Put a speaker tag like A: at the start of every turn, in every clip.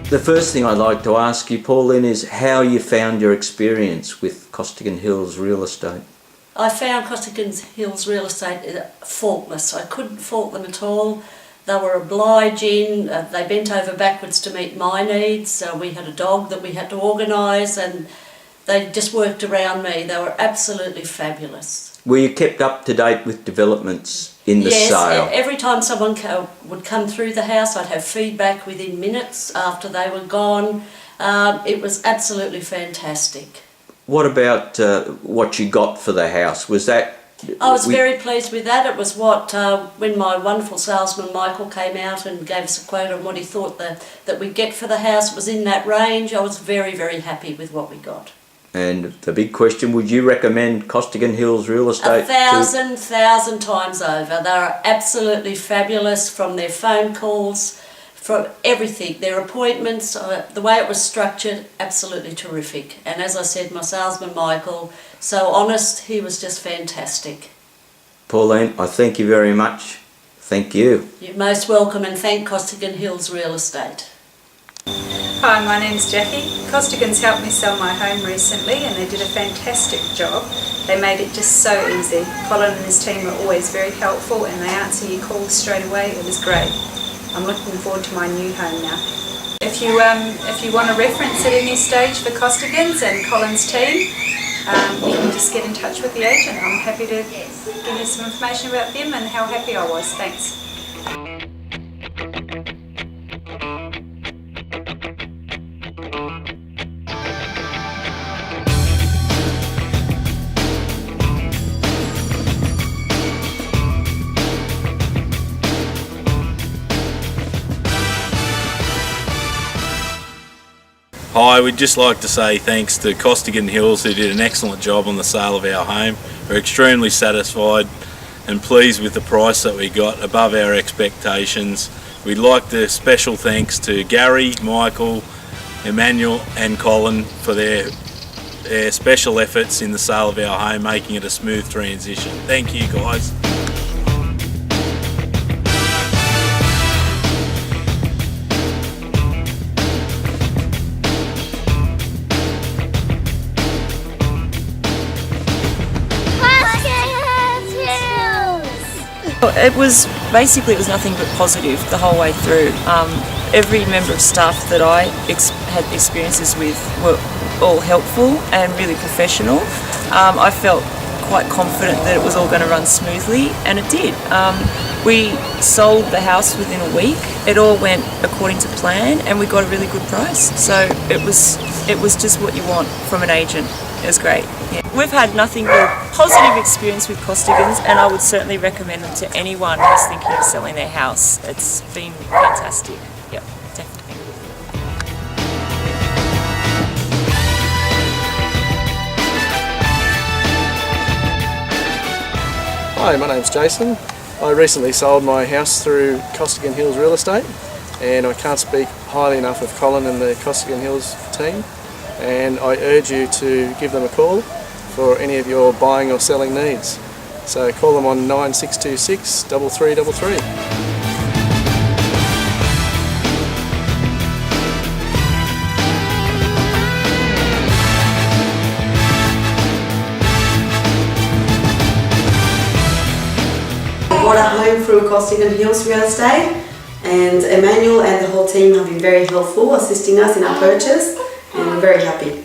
A: The first thing I'd like to ask you, Pauline, is how you found your experience with Costigan Hills Real Estate.
B: I found Costigan Hills Real Estate faultless. I couldn't fault them at all. They were obliging, they bent over backwards to meet my needs. We had a dog that we had to organise and they just worked around me. They were absolutely fabulous.
A: Were you kept up to date with developments in the sale?
B: Yes, every time someone would come through the house, I'd have feedback within minutes after they were gone. It was absolutely fantastic.
A: What about what you got for the house? Was that...
B: I was very pleased with that. It was what, when my wonderful salesman Michael came out and gave us a quote on what he thought that we'd get for the house, it was in that range. I was very, very happy with what we got. And
A: the big question, would you recommend Costigan Hills Real Estate?
B: 1,000 times over. They are absolutely fabulous, from their phone calls, from everything, their appointments, the way it was structured, absolutely terrific. And as I said, my salesman Michael, so honest, he was just fantastic.
A: Pauline, I thank you very much. Thank you.
B: You're most welcome, and thank Costigan Hills Real Estate.
C: Hi, my name's Jackie. Costigan's helped me sell my home recently and they did a fantastic job. They made it just so easy. Colin and his team are always very helpful and they answer your calls straight away. It was great. I'm looking forward to my new home now. If you want a reference at any stage for Costigan's and Colin's team, you can just get in touch with the agent. I'm happy to give you some information about them and how happy I was. Thanks.
D: Hi, we'd just like to say thanks to Costigan Hills, who did an excellent job on the sale of our home. We're extremely satisfied and pleased with the price that we got, above our expectations. We'd like to special thanks to Gary, Michael, Emmanuel and Colin for their special efforts in the sale of our home, making it a smooth transition. Thank you guys.
E: It was nothing but positive the whole way through. Every member of staff that I had experiences with were all helpful and really professional. I felt quite confident that it was all going to run smoothly, and it did. We sold the house within a week. It all went according to plan and we got a really good price. So it was just what you want from an agent. It was great. Yeah. We've had nothing but positive experience with Costigans, and I would certainly recommend them to anyone who's thinking of selling their house. It's been fantastic. Yep, definitely.
F: Hi, my name's Jason. I recently sold my house through Costigan Hills Real Estate, and I can't speak highly enough of Colin and the Costigan Hills team, and I urge you to give them a call for any of your buying or selling needs. So call them on 9626 3333.
G: Bought a home through Costigan Hills Real Estate, and Emmanuel and the whole team have been very helpful, assisting us in our purchase, and we're very happy.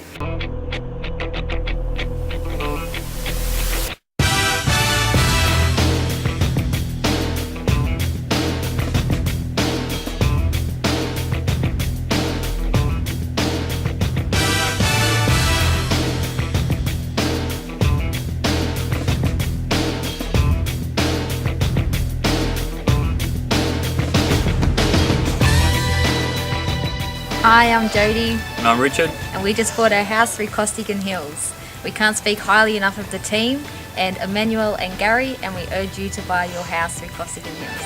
H: Hi, I'm Jody.
D: And I'm Richard.
H: And we just bought our house through Costigan Hills. We can't speak highly enough of the team and Emmanuel and Gary, and we urge you to buy your house through Costigan Hills.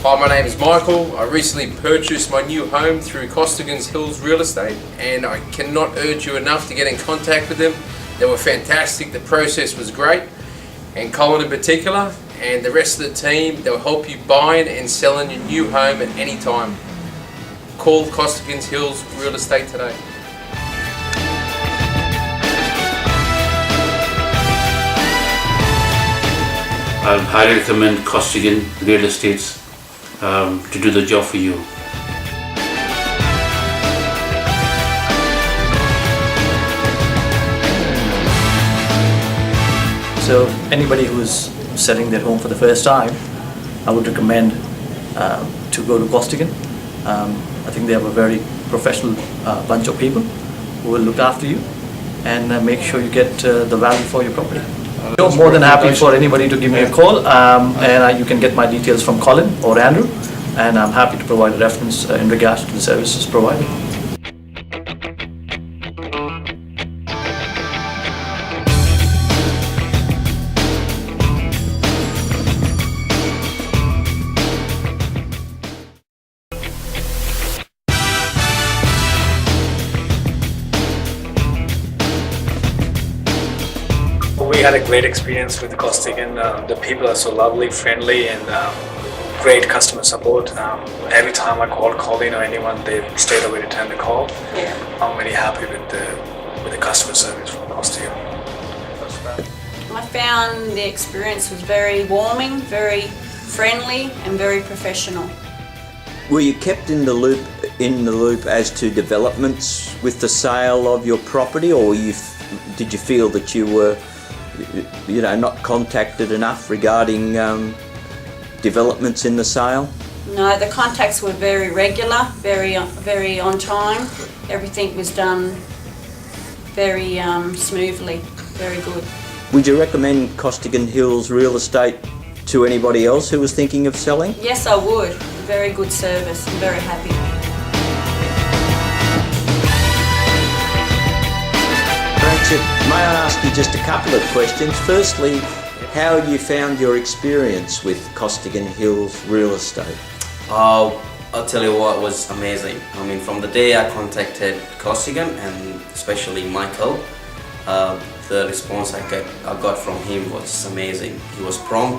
I: Hi, my name is Michael. I recently purchased my new home through Costigan Hills Real Estate, and I cannot urge you enough to get in contact with them. They were fantastic, the process was great, and Colin in particular, and the rest of the team, they'll help you buying and selling your new home at any time. Call Costigan Hills Real Estate today.
J: I highly recommend Costigan Real Estates to do the job for you.
K: So anybody who's selling their home for the first time, I would recommend to go to Costigan. I think they have a very professional bunch of people who will look after you and make sure you get the value for your property. I'm more than happy for anybody to give me a call, and you can get my details from Colin or Andrew, and I'm happy to provide a reference in regards to the services provided.
L: We had a great experience with Costigan. The people are so lovely, friendly, and great customer support. Every time I called Colin or anyone, they straight away return the call.
G: Yeah.
L: I'm really happy with the customer service from Costigan.
M: I found the experience was very warming, very friendly, and very professional.
A: Were you kept in the loop as to developments with the sale of your property, or did you feel that you were not contacted enough regarding developments in the sale?
M: No, the contacts were very regular, very on time. Everything was done very smoothly, very good.
A: Would you recommend Costigan Hills Real Estate to anybody else who was thinking of selling?
M: Yes, I would. Very good service. I'm very happy.
A: May I ask you just a couple of questions? Firstly, how you found your experience with Costigan Hills Real Estate?
N: I'll tell you what, was amazing. I mean, from the day I contacted Costigan, and especially Michael, the response I got from him was amazing. He was prompt,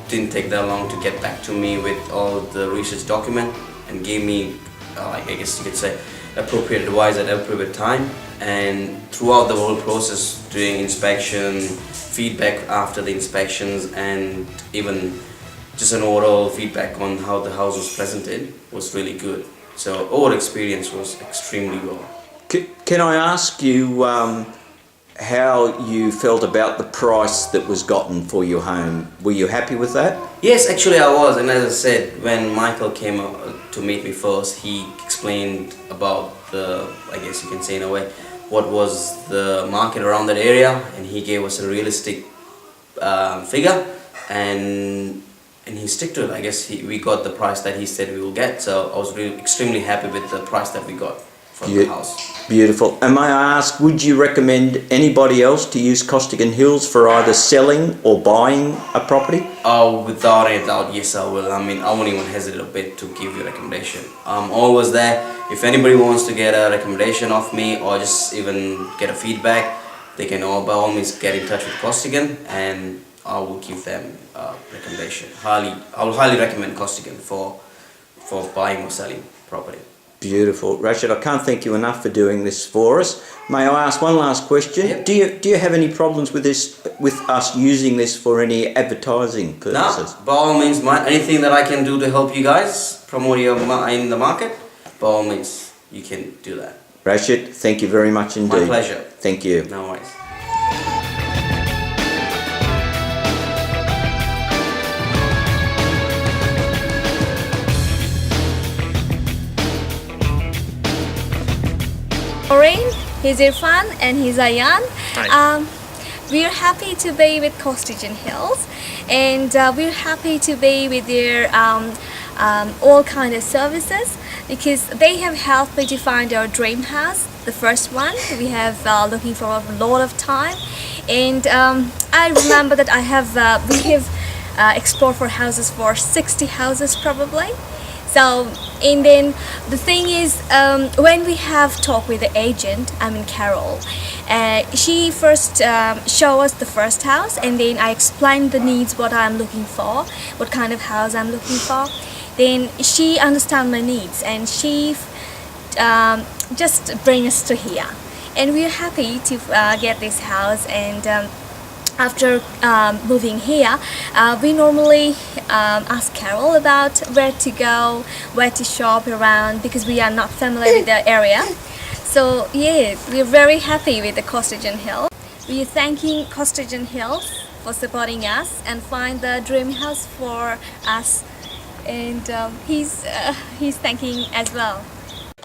N: didn't take that long to get back to me with all the research document, and gave me, I guess you could say, appropriate advice at appropriate time. And throughout the whole process, doing inspection, feedback after the inspections, and even just an overall feedback on how the house was presented was really good. So our experience was extremely well.
A: Can I ask you how you felt about the price that was gotten for your home? Were you happy with that?
N: Yes, actually I was, and as I said, when Michael came to meet me first, he explained about I guess you can say in a way, what was the market around that area, and he gave us a realistic figure, and he stuck to it. I guess we got the price that he said we will get, so I was really extremely happy with the price that we got from the house.
A: Beautiful. And may I ask, would you recommend anybody else to use Costigan Hills for either selling or buying a property?
N: Oh, without any doubt, yes I will. I mean, I won't even hesitate a bit to give you a recommendation. I'm always there. If anybody wants to get a recommendation of me, or just even get a feedback, they can by all means get in touch with Costigan, and I will give them a recommendation. I will highly recommend Costigan for buying or selling property.
A: Beautiful. Rashid, I can't thank you enough for doing this for us. May I ask one last question?
N: Yep.
A: Do you have any problems with us using this for any advertising purposes?
N: No, by all means, anything that I can do to help you guys promote your in the market, by all means, you can do that.
A: Rashid, thank you very much indeed.
N: My pleasure.
A: Thank you.
N: No worries.
O: Maureen, he's Irfan, and he's Ayan. We're happy to be with Costigan Hills, and we're happy to be with their all kind of services, because they have helped me to find our dream house, the first one. We have looking for a lot of time, and I remember that we have explored for houses for 60 houses probably. So And then the thing is, when we have talked with the agent, Carol, she first showed us the first house, and then I explained the needs, what I'm looking for, what kind of house I'm looking for. Then she understands my needs, and she just bring us to here. And we're happy to get this house. And after moving here, we normally ask Carol about where to go, where to shop around, because we are not familiar with the area. So yeah, we're very happy with the Costigan Hills. We are thanking Costigan Hills for supporting us and find the dream house for us. And he's thanking as well.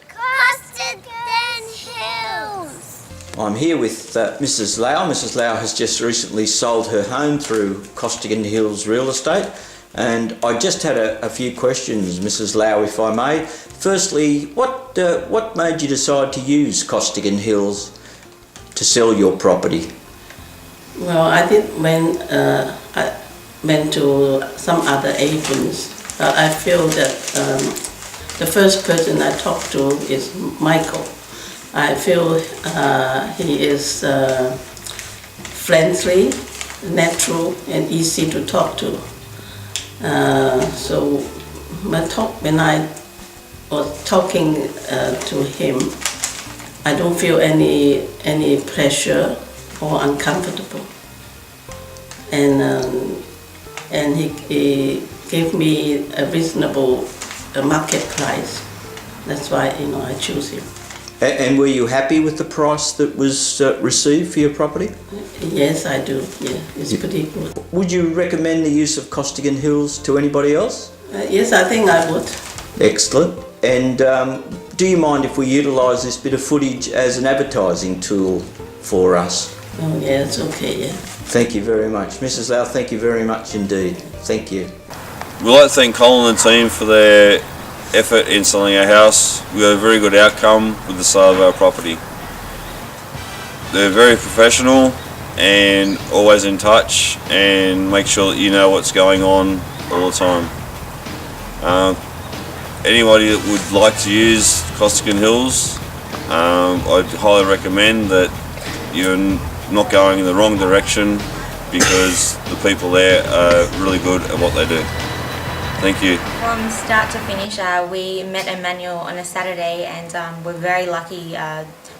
P: Costigan Hills!
A: I'm here with Mrs. Lau. Mrs. Lau has just recently sold her home through Costigan Hills Real Estate, and I just had a few questions, Mrs. Lau, if I may. Firstly, what made you decide to use Costigan Hills to sell your property?
Q: Well, I did when I went to some other agents. I feel that the first person I talked to is Michael. I feel he is friendly, natural, and easy to talk to. So when I was talking to him, I don't feel any pressure or uncomfortable. And he gave me a reasonable market price. That's why I choose him.
A: And were you happy with the price that was received for your property?
Q: Yes, I do. Yeah, it's pretty good.
A: Would you recommend the use of Costigan Hills to anybody else?
Q: Yes, I think I would.
A: Excellent. And do you mind if we utilise this bit of footage as an advertising tool for us?
Q: Oh, yeah, it's okay, yeah.
A: Thank you very much. Mrs. Lau, thank you very much indeed. Thank you.
R: We'd like to thank Colin and the team for their effort in selling our house. We got a very good outcome with the sale of our property. They're very professional and always in touch and make sure that you know what's going on all the time. Anybody that would like to use Costigan Hills, I'd highly recommend that you're not going in the wrong direction, because the people there are really good at what they do. Thank you.
S: From start to finish, we met Emmanuel on a Saturday, and we're very lucky.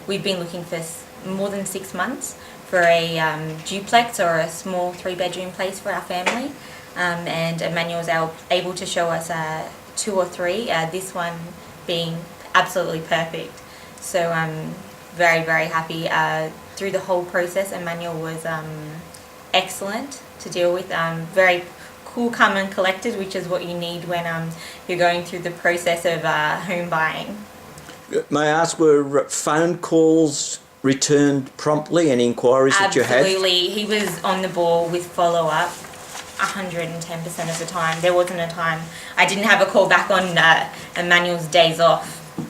S: We've been looking for more than 6 months for a duplex or a small 3-bedroom place for our family, and Emmanuel was able to show us 2 or 3, this one being absolutely perfect. So I'm very, very happy. Through the whole process, Emmanuel was excellent to deal with, very cool, calm and collected, which is what you need when you're going through the process of home buying.
A: May I ask, were phone calls returned promptly, any inquiries that you had?
S: Absolutely. He was on the ball with follow-up 110% of the time. There wasn't a time I didn't have a call back on Emmanuel's days off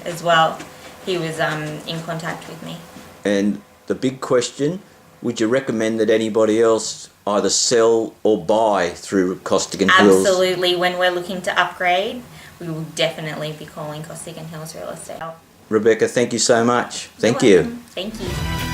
S: as well. He was in contact with me.
A: And the big question, would you recommend that anybody else either sell or buy through Costigan Hills?
S: Absolutely. When we're looking to upgrade, we will definitely be calling Costigan Hills Real Estate.
A: Rebecca, thank you so much. Thank
S: You're
A: you.
S: welcome. Thank you.